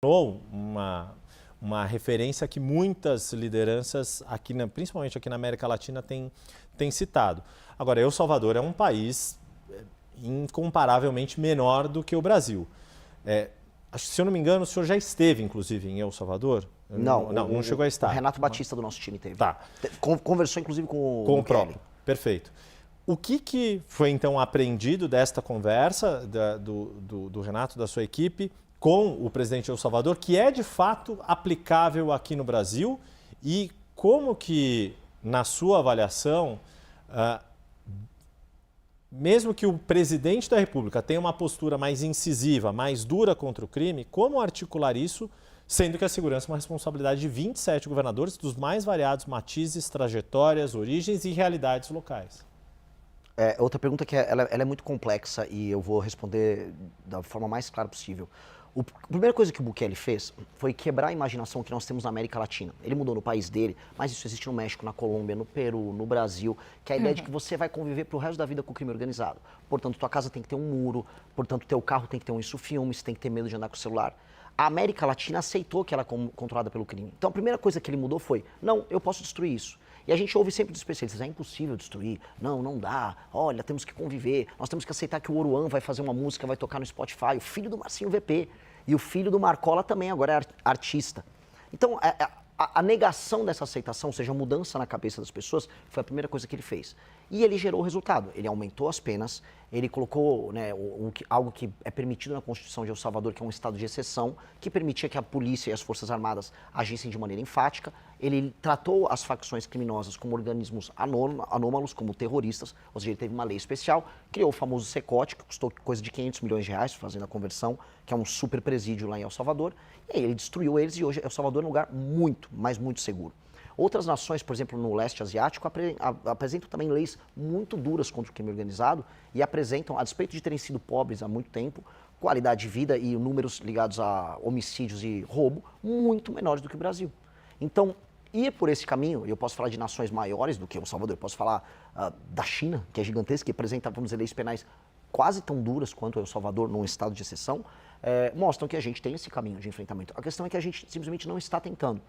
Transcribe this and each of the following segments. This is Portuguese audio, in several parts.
uma referência que muitas lideranças, principalmente aqui na América Latina, têm citado. Agora, El Salvador é um país incomparavelmente menor do que o Brasil. Se eu não me engano, o senhor já esteve, inclusive, em El Salvador? Não chegou a estar. O Renato Batista do nosso time teve. Tá. Conversou, inclusive, com o próprio. Perfeito. O que foi, então, aprendido desta conversa do Renato, da sua equipe, com o presidente de El Salvador, que é, de fato, aplicável aqui no Brasil? E como que, na sua avaliação, mesmo que o presidente da República tenha uma postura mais incisiva, mais dura contra o crime, como articular isso, sendo que a segurança é uma responsabilidade de 27 governadores dos mais variados matizes, trajetórias, origens e realidades locais? Outra pergunta que ela é muito complexa e eu vou responder da forma mais clara possível. A primeira coisa que o Bukele fez foi quebrar a imaginação que nós temos na América Latina. Ele mudou no país dele, mas isso existe no México, na Colômbia, no Peru, no Brasil, que é a ideia de que você vai conviver pro resto da vida com o crime organizado. Portanto, tua casa tem que ter um muro, portanto, teu carro tem que ter um isso-filme, você tem que ter medo de andar com o celular. A América Latina aceitou que ela é controlada pelo crime. Então, a primeira coisa que ele mudou foi, não, eu posso destruir isso. E a gente ouve sempre dos especialistas, é impossível destruir, não dá, olha, temos que conviver, nós temos que aceitar que o Oruan vai fazer uma música, vai tocar no Spotify, o filho do Marcinho VP, e o filho do Marcola também agora é artista. Então, a negação dessa aceitação, ou seja, a mudança na cabeça das pessoas, foi a primeira coisa que ele fez. E ele gerou o resultado. Ele aumentou as penas, ele colocou algo que é permitido na Constituição de El Salvador, que é um estado de exceção, que permitia que a polícia e as Forças Armadas agissem de maneira enfática. Ele tratou as facções criminosas como organismos anômalos, como terroristas, ou seja, ele teve uma lei especial, criou o famoso Secote, que custou coisa de 500 milhões de reais, fazendo a conversão, que é um super presídio lá em El Salvador, e aí ele destruiu eles e hoje El Salvador é um lugar muito, mas muito seguro. Outras nações, por exemplo, no leste asiático, apresentam também leis muito duras contra o crime organizado e apresentam, a despeito de terem sido pobres há muito tempo, qualidade de vida e números ligados a homicídios e roubo muito menores do que o Brasil. Então, ir por esse caminho, eu posso falar de nações maiores do que El Salvador, eu posso falar da China, que é gigantesca, que apresenta, vamos dizer, leis penais quase tão duras quanto El Salvador, num estado de exceção, mostram que a gente tem esse caminho de enfrentamento. A questão é que a gente simplesmente não está tentando.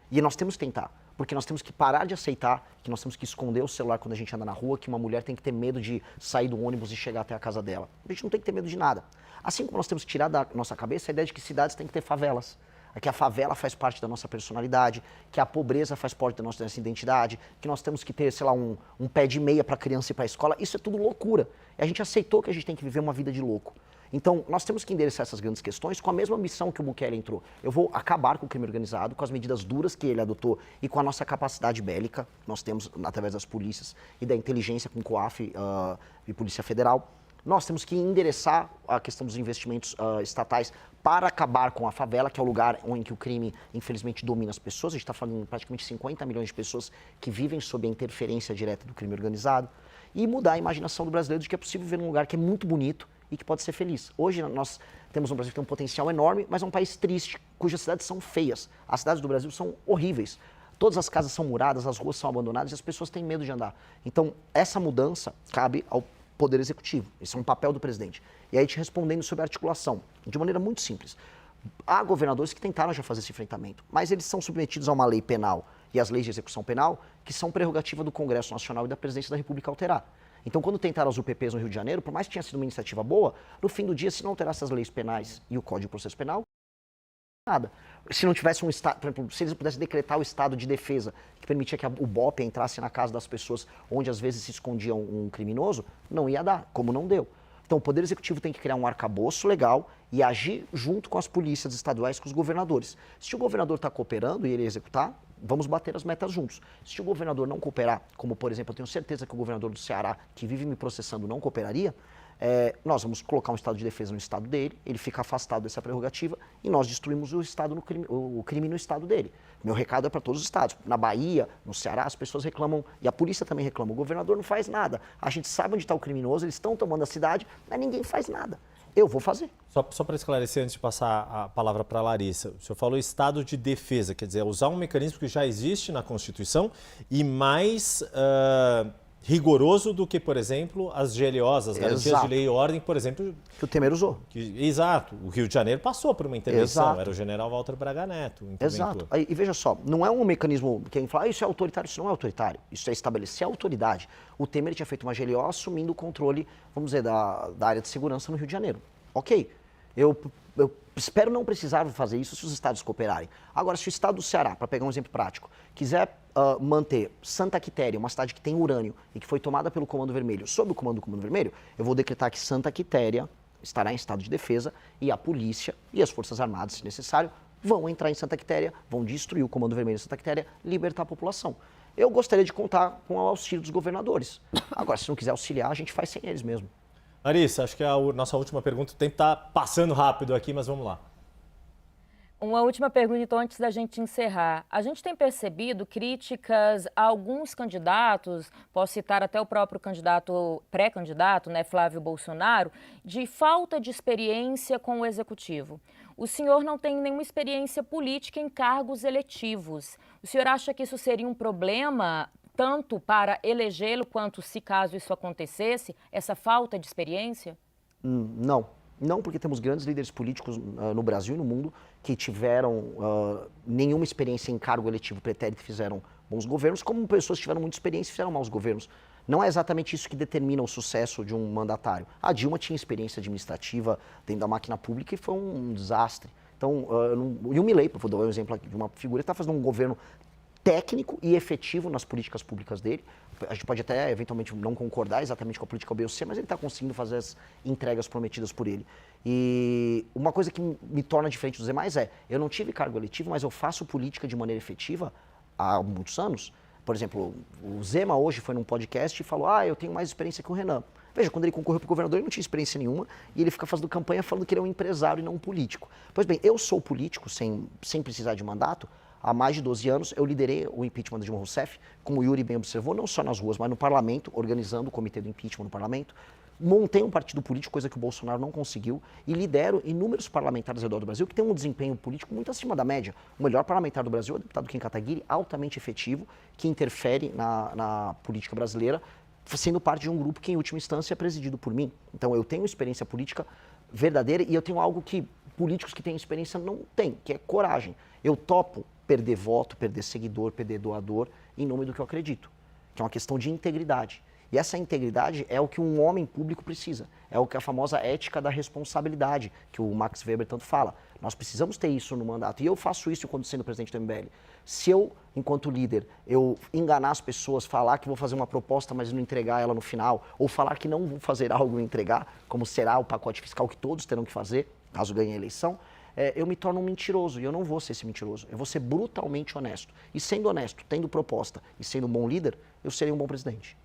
E nós temos que tentar, porque nós temos que parar de aceitar que nós temos que esconder o celular quando a gente anda na rua, que uma mulher tem que ter medo de sair do ônibus e chegar até a casa dela. A gente não tem que ter medo de nada. Assim como nós temos que tirar da nossa cabeça a ideia de que cidades têm que ter favelas, que a favela faz parte da nossa personalidade, que a pobreza faz parte da nossa identidade, que nós temos que ter, sei lá, um pé de meia para a criança ir para a escola. Isso é tudo loucura. E a gente aceitou que a gente tem que viver uma vida de louco. Então, nós temos que endereçar essas grandes questões com a mesma missão que o Bukele entrou. Eu vou acabar com o crime organizado, com as medidas duras que ele adotou e com a nossa capacidade bélica, nós temos através das polícias e da inteligência com o COAF e Polícia Federal. Nós temos que endereçar a questão dos investimentos estatais para acabar com a favela, que é o lugar em que o crime, infelizmente, domina as pessoas. A gente está falando de praticamente 50 milhões de pessoas que vivem sob a interferência direta do crime organizado. E mudar a imaginação do brasileiro de que é possível viver num lugar que é muito bonito, e que pode ser feliz. Hoje nós temos um Brasil que tem um potencial enorme, mas é um país triste, cujas cidades são feias. As cidades do Brasil são horríveis. Todas as casas são muradas, as ruas são abandonadas e as pessoas têm medo de andar. Então, essa mudança cabe ao Poder Executivo. Esse é um papel do presidente. E aí, te respondendo sobre a articulação, de maneira muito simples. Há governadores que tentaram já fazer esse enfrentamento, mas eles são submetidos a uma lei penal e às leis de execução penal, que são prerrogativa do Congresso Nacional e da Presidência da República alterar. Então, quando tentaram as UPPs no Rio de Janeiro, por mais que tenha sido uma iniciativa boa, no fim do dia, se não alterasse as leis penais e o Código de Processo Penal, nada. Se não tivesse um estado, por exemplo, se eles pudessem decretar o estado de defesa, que permitia que o BOP entrasse na casa das pessoas onde às vezes se escondia um criminoso, não ia dar, como não deu. Então, o Poder Executivo tem que criar um arcabouço legal e agir junto com as polícias estaduais, com os governadores. Se o governador está cooperando e ele executar, vamos bater as metas juntos. Se o governador não cooperar, como por exemplo, eu tenho certeza que o governador do Ceará, que vive me processando, não cooperaria, nós vamos colocar um estado de defesa no estado dele, ele fica afastado dessa prerrogativa e nós destruímos o crime no estado dele. Meu recado é para todos os estados. Na Bahia, no Ceará, as pessoas reclamam, e a polícia também reclama, o governador não faz nada. A gente sabe onde está o criminoso, eles estão tomando a cidade, mas ninguém faz nada. Eu vou fazer. Só para esclarecer, antes de passar a palavra para a Larissa, o senhor falou estado de defesa, quer dizer, usar um mecanismo que já existe na Constituição e mais rigoroso do que, por exemplo, as GLOs, as garantias Exato. de lei e ordem, por exemplo. Que o Temer usou. Exato. O Rio de Janeiro passou por uma intervenção, Exato. era o general Walter Braga Neto. Exato. E veja só, não é um mecanismo, quem fala, isso é autoritário, isso não é autoritário. Isso é estabelecer a autoridade. O Temer tinha feito uma GLO assumindo o controle, vamos dizer, da área de segurança no Rio de Janeiro. Ok. Eu espero não precisar fazer isso se os estados cooperarem. Agora, se o estado do Ceará, para pegar um exemplo prático, quiser manter Santa Quitéria, uma cidade que tem urânio e que foi tomada pelo Comando Vermelho, sob o comando do Comando Vermelho, eu vou decretar que Santa Quitéria estará em estado de defesa e a polícia e as Forças Armadas, se necessário, vão entrar em Santa Quitéria, vão destruir o Comando Vermelho de Santa Quitéria, libertar a população. Eu gostaria de contar com o auxílio dos governadores. Agora, se não quiser auxiliar, a gente faz sem eles mesmo. Larissa, acho que é a nossa última pergunta. O tempo está passando rápido aqui, mas vamos lá. Uma última pergunta, então, antes da gente encerrar. A gente tem percebido críticas a alguns candidatos, posso citar até o próprio candidato, pré-candidato, né, Flávio Bolsonaro, de falta de experiência com o executivo. O senhor não tem nenhuma experiência política em cargos eletivos. O senhor acha que isso seria um problema, tanto para elegê-lo, quanto se caso isso acontecesse, essa falta de experiência? Não. Não, porque temos grandes líderes políticos no Brasil e no mundo que tiveram nenhuma experiência em cargo eletivo pretérito e fizeram bons governos, como pessoas que tiveram muita experiência e fizeram maus governos. Não é exatamente isso que determina o sucesso de um mandatário. A Dilma tinha experiência administrativa dentro da máquina pública e foi um desastre. Então, e o Milei, vou dar um exemplo aqui de uma figura que está fazendo um governo técnico e efetivo nas políticas públicas dele. A gente pode até, eventualmente, não concordar exatamente com a política B ou C, mas ele está conseguindo fazer as entregas prometidas por ele. E uma coisa que me torna diferente dos demais é, eu não tive cargo eletivo, mas eu faço política de maneira efetiva há muitos anos. Por exemplo, o Zema hoje foi num podcast e falou, eu tenho mais experiência que o Renan. Veja, quando ele concorreu para o governador, ele não tinha experiência nenhuma e ele fica fazendo campanha falando que ele é um empresário e não um político. Pois bem, eu sou político sem precisar de mandato. Há mais de 12 anos, eu liderei o impeachment de Dilma Rousseff, como o Yuri bem observou, não só nas ruas, mas no parlamento, organizando o comitê do impeachment no parlamento. Montei um partido político, coisa que o Bolsonaro não conseguiu, e lidero inúmeros parlamentares ao redor do Brasil que têm um desempenho político muito acima da média. O melhor parlamentar do Brasil é o deputado Kim Kataguiri, altamente efetivo, que interfere na política brasileira, sendo parte de um grupo que, em última instância, é presidido por mim. Então, eu tenho experiência política verdadeira e eu tenho algo que políticos que têm experiência não têm, que é coragem. Eu topo perder voto, perder seguidor, perder doador, em nome do que eu acredito, que é uma questão de integridade. E essa integridade é o que um homem público precisa, é o que a famosa ética da responsabilidade, que o Max Weber tanto fala. Nós precisamos ter isso no mandato, e eu faço isso quando sendo presidente do MBL. Se eu, enquanto líder, eu enganar as pessoas, falar que vou fazer uma proposta, mas não entregar ela no final, ou falar que não vou fazer algo e entregar, como será o pacote fiscal que todos terão que fazer, caso ganhe a eleição, eu me torno um mentiroso, e eu não vou ser esse mentiroso. Eu vou ser brutalmente honesto. E sendo honesto, tendo proposta e sendo um bom líder, eu serei um bom presidente.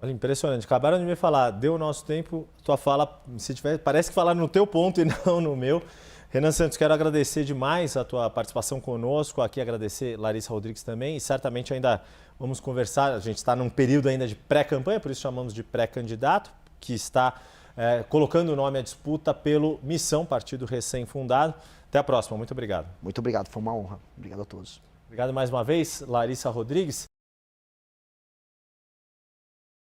Olha, impressionante. Acabaram de me falar, deu o nosso tempo, tua fala, se tiver, parece que falaram no teu ponto e não no meu. Renan Santos, quero agradecer demais a tua participação conosco, aqui agradecer Larissa Rodrigues também, e certamente ainda vamos conversar, a gente está num período ainda de pré-campanha, por isso chamamos de pré-candidato, que está colocando o nome à disputa pelo Missão, partido recém-fundado. Até a próxima, muito obrigado. Muito obrigado, foi uma honra. Obrigado a todos. Obrigado mais uma vez, Larissa Rodrigues.